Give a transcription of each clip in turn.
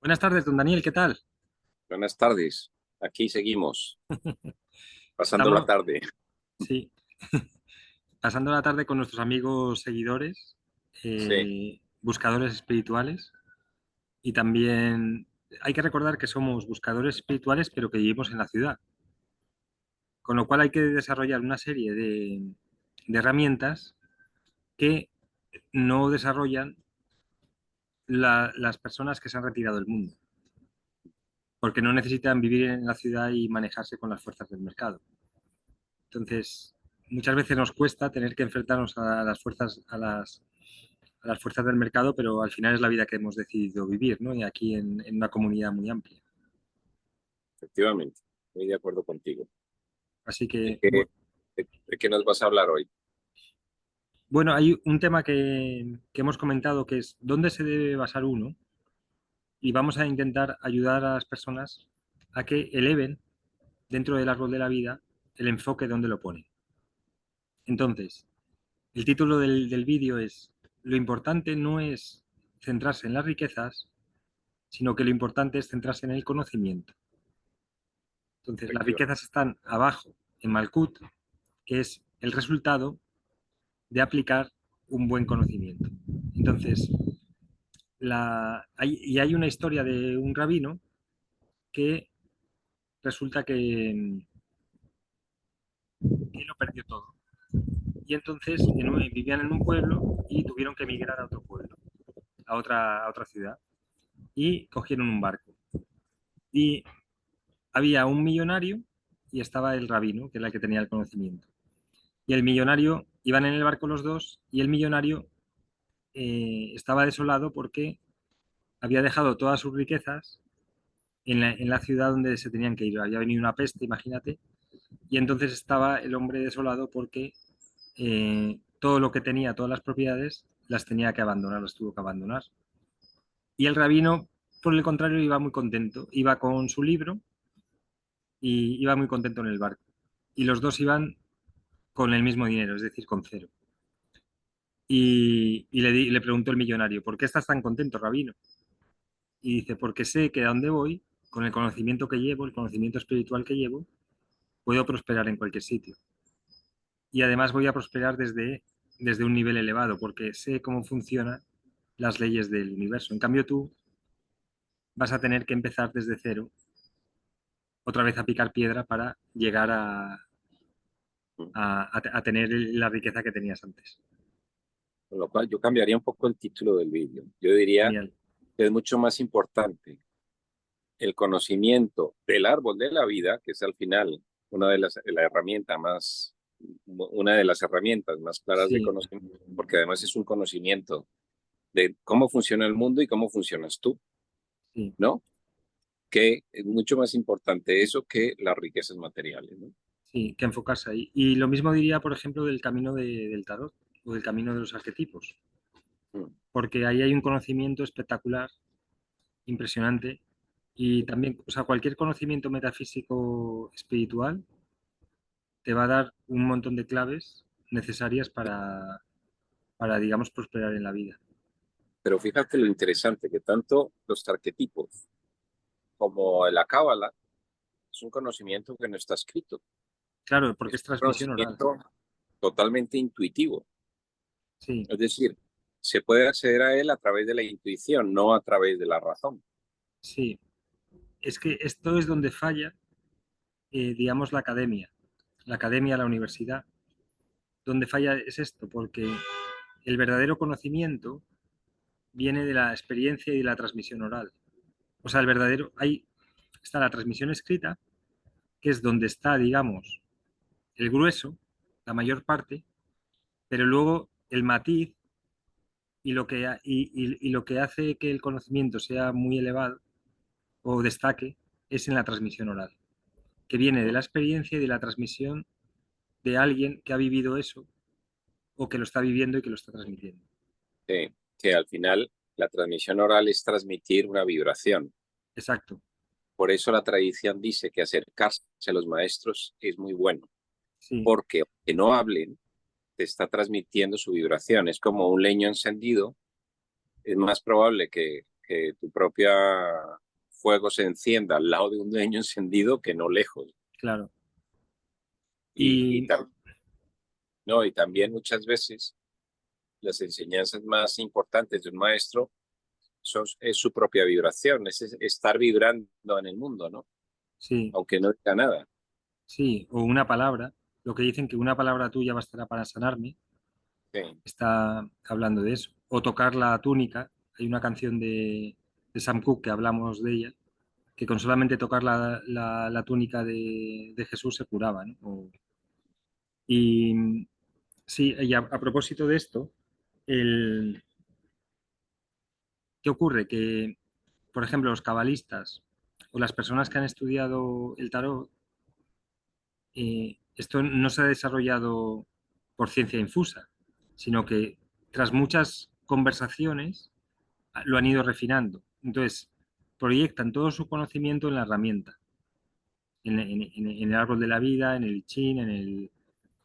Buenas tardes, don Daniel, ¿qué tal? Buenas tardes. Aquí seguimos, pasando la Estamos, tarde. sí, pasando la tarde con nuestros amigos seguidores, Sí, buscadores espirituales, y también hay que recordar que somos buscadores espirituales, pero que vivimos en la ciudad, con lo cual hay que desarrollar una serie de herramientas que no desarrollan las personas que se han retirado del mundo, porque no necesitan vivir en la ciudad y manejarse con las fuerzas del mercado. Entonces, muchas veces nos cuesta tener que enfrentarnos a las fuerzas, a las fuerzas del mercado, pero al final es la vida que hemos decidido vivir, ¿no? Y aquí en una comunidad muy amplia. efectivamente. Estoy de acuerdo contigo. Así ¿De que, qué, de qué nos vas a hablar hoy? bueno, hay un tema que hemos comentado que es dónde se debe basar uno y vamos a intentar ayudar a las personas a que eleven dentro del árbol de la vida el enfoque donde lo ponen. Entonces, el título del vídeo es, lo importante no es centrarse en las riquezas, sino que lo importante es centrarse en el conocimiento. Entonces, las Efectivamente. riquezas están abajo, en Malkut, que es el resultado de aplicar un buen conocimiento. Entonces, hay una historia de un rabino que resulta que lo perdió todo. Y entonces vivían en un pueblo y tuvieron que emigrar a otro pueblo, a otra ciudad, y cogieron un barco. Y había un millonario y estaba el rabino, que era el que tenía el conocimiento. Y el millonario, iban en el barco los dos, y el millonario estaba desolado porque había dejado todas sus riquezas en la ciudad donde se tenían que ir. Había venido una peste, imagínate, y entonces estaba el hombre desolado porque todo lo que tenía, todas las propiedades, las tenía que abandonar, las tuvo que abandonar. Y el rabino, por el contrario, iba muy contento, iba con su libro y iba muy contento en el barco. Y los dos iban con el mismo dinero, es decir, con cero. Y le preguntó el millonario, ¿por qué estás tan contento, rabino? Y dice, porque sé que a dónde voy, con el conocimiento que llevo, el conocimiento espiritual que llevo, puedo prosperar en cualquier sitio. Y además voy a prosperar desde un nivel elevado, porque sé cómo funcionan las leyes del universo. En cambio, tú vas a tener que empezar desde cero, otra vez a picar piedra para llegar a tener la riqueza que tenías antes. Con lo cual yo cambiaría un poco el título del vídeo. Yo diría Genial. que es mucho más importante el conocimiento del árbol de la vida, que es al final una de las herramientas más claras de Sí, conocimiento, porque además es un conocimiento de cómo funciona el mundo y cómo funcionas tú, sí, ¿no? Que es mucho más importante eso que las riquezas materiales, ¿no? sí, que enfocarse ahí. Y lo mismo diría, por ejemplo, del camino del tarot o del camino de los arquetipos, Mm. porque ahí hay un conocimiento espectacular, impresionante, y también, o sea, cualquier conocimiento metafísico espiritual te va a dar un montón de claves necesarias para digamos, prosperar en la vida. Pero fíjate lo interesante, que tanto los arquetipos como la cábala es un conocimiento que no está escrito, Claro, porque es es un transmisión oral. conocimiento totalmente intuitivo. Sí, Es decir, se puede acceder a él a través de la intuición, no a través de la razón. sí. Es que esto es donde falla, digamos, la academia, la universidad. Donde falla es esto, porque el verdadero conocimiento viene de la experiencia y de la transmisión oral. O sea, el verdadero, ahí está la transmisión escrita, que es donde está, digamos, el grueso, la mayor parte, pero luego el matiz y lo que hace que el conocimiento sea muy elevado o destaque es en la transmisión oral, que viene de Mm. la experiencia y de la transmisión de alguien que ha vivido eso o que lo está viviendo y que lo está transmitiendo. Que al final la transmisión oral es transmitir una vibración. Exacto, Por eso la tradición dice que acercarse a los maestros es muy bueno, sí, porque aunque no hablen, te está transmitiendo su vibración. Es como un leño encendido, es más probable que que tu propia fuego se encienda al lado de un leño encendido que no lejos. Claro. Y, y, Y tam- no, y también muchas veces las enseñanzas más importantes de un maestro es su propia vibración, es estar vibrando en el mundo, ¿no? sí, Aunque no diga nada. sí, o una palabra, lo que dicen que una palabra tuya bastará para sanarme, Sí, está hablando de eso. O tocar la túnica, hay una canción de Sam Cooke que hablamos de ella, que con solamente tocar la túnica de Jesús se curaba, ¿no? Y sí, y a propósito de esto, el, ¿qué ocurre? Que, por ejemplo, los cabalistas o las personas que han estudiado el tarot, esto no se ha desarrollado por ciencia infusa, sino que tras muchas conversaciones lo han ido refinando. Entonces, proyectan todo su conocimiento en la herramienta, en el árbol de la vida, en el I Ching, en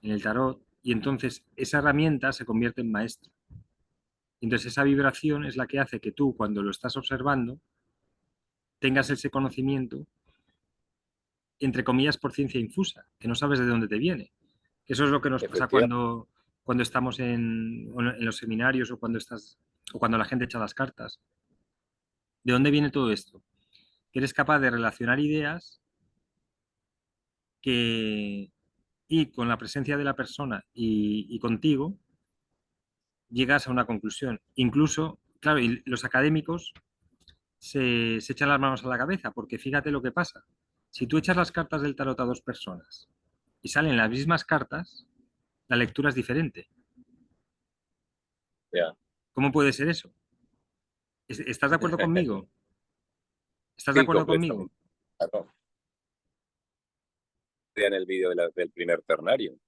el tarot, y entonces esa herramienta se convierte en maestro. Entonces, esa vibración es la que hace que tú, cuando lo estás observando, tengas ese conocimiento, entre comillas, por ciencia infusa, que no sabes de dónde te viene. Eso es lo que nos pasa efectivamente. cuando estamos en los seminarios o cuando o cuando la gente echa las cartas. ¿De dónde viene todo esto? Que eres capaz de relacionar ideas que, y con la presencia de la persona y contigo, llegas a una conclusión. Incluso, claro, y los académicos se echan las manos a la cabeza, porque fíjate lo que pasa. Si tú echas las cartas del tarot a dos personas y salen las mismas cartas, la lectura es diferente. Ya. ¿Cómo puede ser eso? ¿Estás de acuerdo conmigo? ¿Estás de Sí, acuerdo conmigo? completamente. Claro. En el vídeo del primer ternario.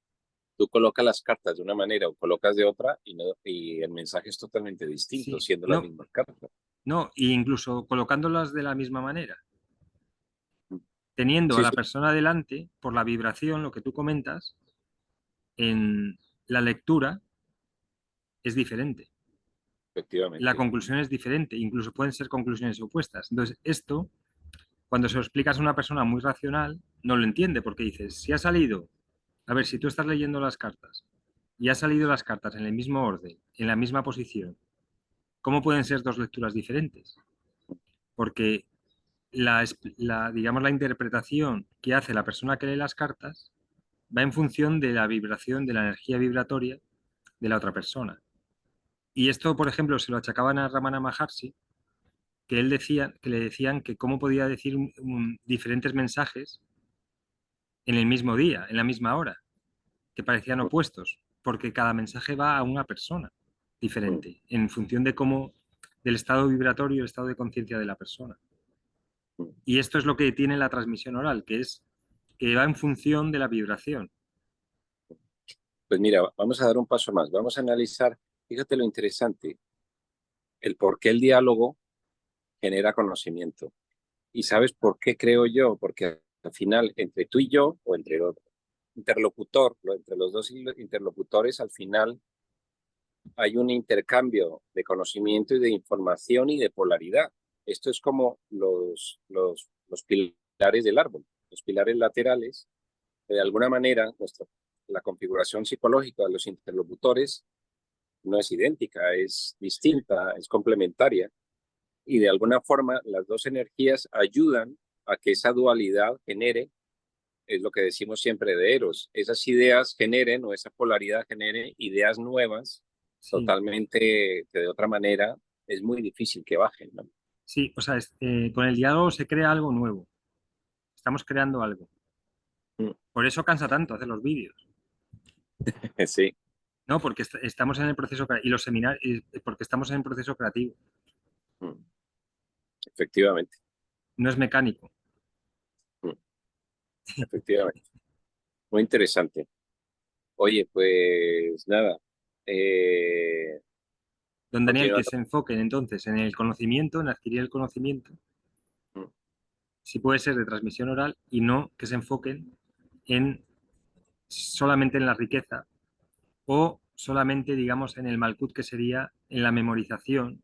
Tú colocas las cartas de una manera o colocas de otra y, no, y el mensaje es totalmente distinto, Sí, siendo las no, mismas cartas. no, e incluso colocándolas de la misma manera, teniendo a Sí, la sí, persona delante, por la vibración, lo que tú comentas, en la lectura es diferente. La efectivamente. conclusión es diferente, incluso pueden ser conclusiones opuestas. Entonces, esto, cuando se lo explicas a una persona muy racional, no lo entiende, porque dices, si ha salido, a ver, si tú estás leyendo las cartas y ha salido las cartas en el mismo orden, en la misma posición, ¿cómo pueden ser dos lecturas diferentes? Porque digamos, la interpretación que hace la persona que lee las cartas va en función de la vibración, de la energía vibratoria de la otra persona. Y esto, por ejemplo, se lo achacaban a Ramana Maharshi, que él decía, que le decían que cómo podía decir diferentes mensajes en el mismo día, en la misma hora, que parecían opuestos, porque cada mensaje va a una persona diferente, en función de cómo, del estado vibratorio, el estado de conciencia de la persona. Y esto es lo que tiene la transmisión oral, que es que va en función de la vibración. Pues mira, vamos a dar un paso más. Vamos a analizar, fíjate lo interesante, el por qué el diálogo genera conocimiento. ¿Y sabes por qué creo yo? Porque al final, entre tú y yo, o entre el interlocutor, entre los dos interlocutores, al final hay un intercambio de conocimiento y de información y de polaridad. Esto es como los pilares del árbol, los pilares laterales, que de alguna manera la configuración psicológica de los interlocutores no es idéntica, es distinta, es complementaria, y de alguna forma las dos energías ayudan a que esa dualidad genere, es lo que decimos siempre de Eros, esas ideas generen o esa polaridad genere ideas nuevas, Sí, totalmente que de otra manera es muy difícil que bajen, ¿no? sí, o sea, con el diálogo se crea algo nuevo. Estamos creando algo. Mm. Por eso cansa tanto hacer los vídeos, Sí, ¿no? Porque estamos en el proceso, y los seminarios, porque estamos en el proceso creativo, mm, efectivamente, no es mecánico. mm, efectivamente. Muy interesante. Oye, pues nada, eh, Don Daniel, que continuando. se enfoquen entonces en el conocimiento, en adquirir el conocimiento, Mm, si puede ser de transmisión oral, y no que se enfoquen en solamente en la riqueza o solamente, digamos, en el Malkut, que sería en la memorización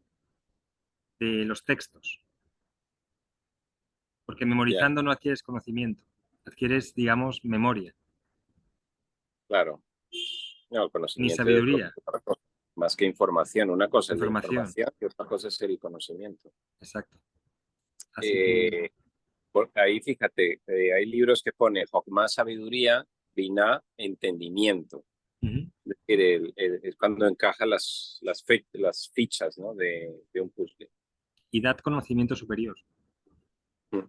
de los textos. Porque Ya, memorizando no adquieres conocimiento, adquieres, digamos, memoria, claro. No, el ni conocimiento es sabiduría, otra cosa, más que información. Una cosa es la información. información y otra cosa es el conocimiento. Exacto. Así que, Eh, ahí fíjate, hay libros que pone más sabiduría, Binah, entendimiento. ujú. Es decir, es cuando encaja las fichas, ¿no? de un puzzle. Y dad conocimiento superior. Mm.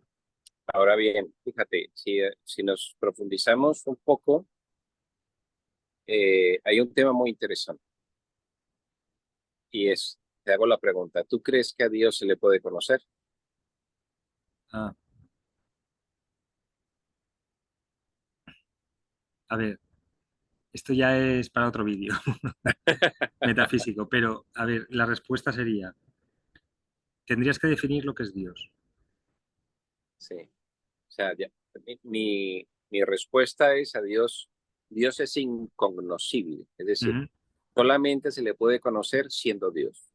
Ahora bien, fíjate, si nos profundizamos un poco, hay un tema muy interesante y te hago la pregunta, ¿tú crees que a Dios se le puede conocer? Ah, a ver, esto ya es para otro vídeo metafísico, pero a ver, la respuesta sería, tendrías que definir lo que es Dios. Sí, o sea, mi respuesta es a Dios, Dios es incognoscible, es decir, Ujú. solamente se le puede conocer siendo Dios.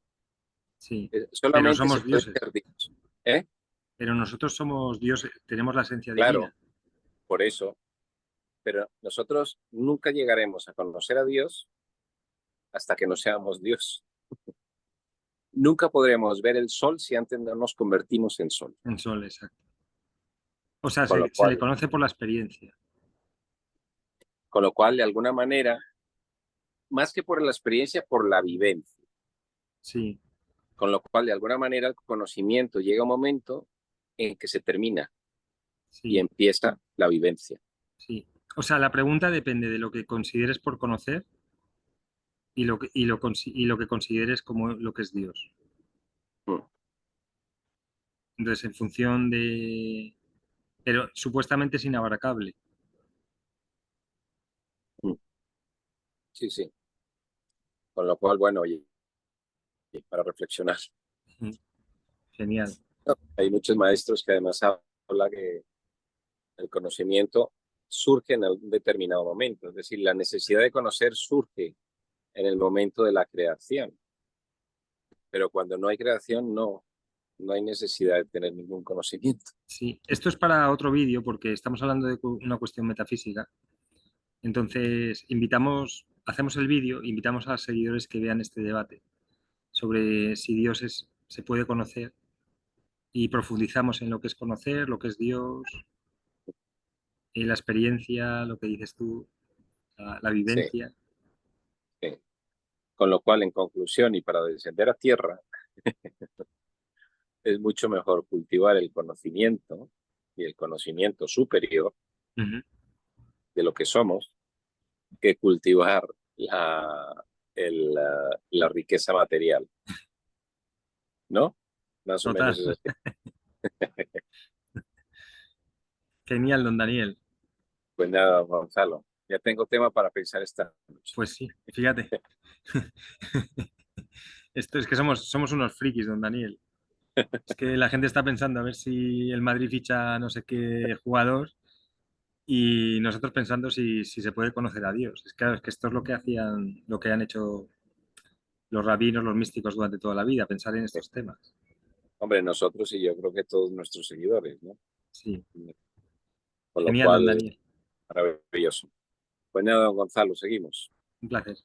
Sí, pero Solamente se somos puede dioses, ser Dios. ¿Eh? pero nosotros somos dioses, tenemos la esencia Claro, divina. por eso. Pero nosotros nunca llegaremos a conocer a Dios hasta que no seamos Dios. Nunca podremos ver el sol si antes no nos convertimos en sol. En sol, exacto. O sea, Con lo se le cual, conoce por la experiencia. de alguna manera, más que por la experiencia, por la vivencia. Sí, Con lo cual, de alguna manera, el conocimiento llega un momento en que se termina y sí, empieza la vivencia. sí. O sea, la pregunta depende de lo que consideres por conocer y lo que consideres como lo que es Dios. Mm, Entonces, en función de... Pero supuestamente es inabarcable. mm. Sí, sí. Con lo cual, bueno, oye, para reflexionar. Ujú. Genial. Hay muchos maestros que además hablan que el conocimiento surge en algún determinado momento, es decir, la necesidad de conocer surge en el momento de la creación, pero cuando no hay creación no hay necesidad de tener ningún conocimiento. Sí, esto es para otro vídeo porque estamos hablando de una cuestión metafísica. Entonces, hacemos el vídeo, invitamos a los seguidores que vean este debate sobre si se puede conocer y profundizamos en lo que es conocer, lo que es Dios, la experiencia, lo que dices tú, la Sí, vivencia. sí. Con lo cual, en conclusión, y para descender a tierra, es mucho mejor cultivar el conocimiento y el conocimiento superior Ujú. de lo que somos que cultivar la riqueza material, ¿no? Más o Total. menos es así. Genial, don Daniel. Pues nada, Gonzalo, ya tengo tema para pensar esta noche. Pues sí, fíjate. Esto es que somos unos frikis, don Daniel. Es que la gente está pensando a ver si el Madrid ficha no sé qué jugador y nosotros pensando si se puede conocer a Dios. Es que, claro, es que esto es lo que hacían, lo que han hecho los rabinos, los místicos durante toda la vida, pensar en estos temas. Hombre, nosotros y yo creo que todos nuestros seguidores, ¿no? Sí, Con lo genial, don cual, Daniel. maravilloso. Pues nada, don Gonzalo, seguimos. Un placer.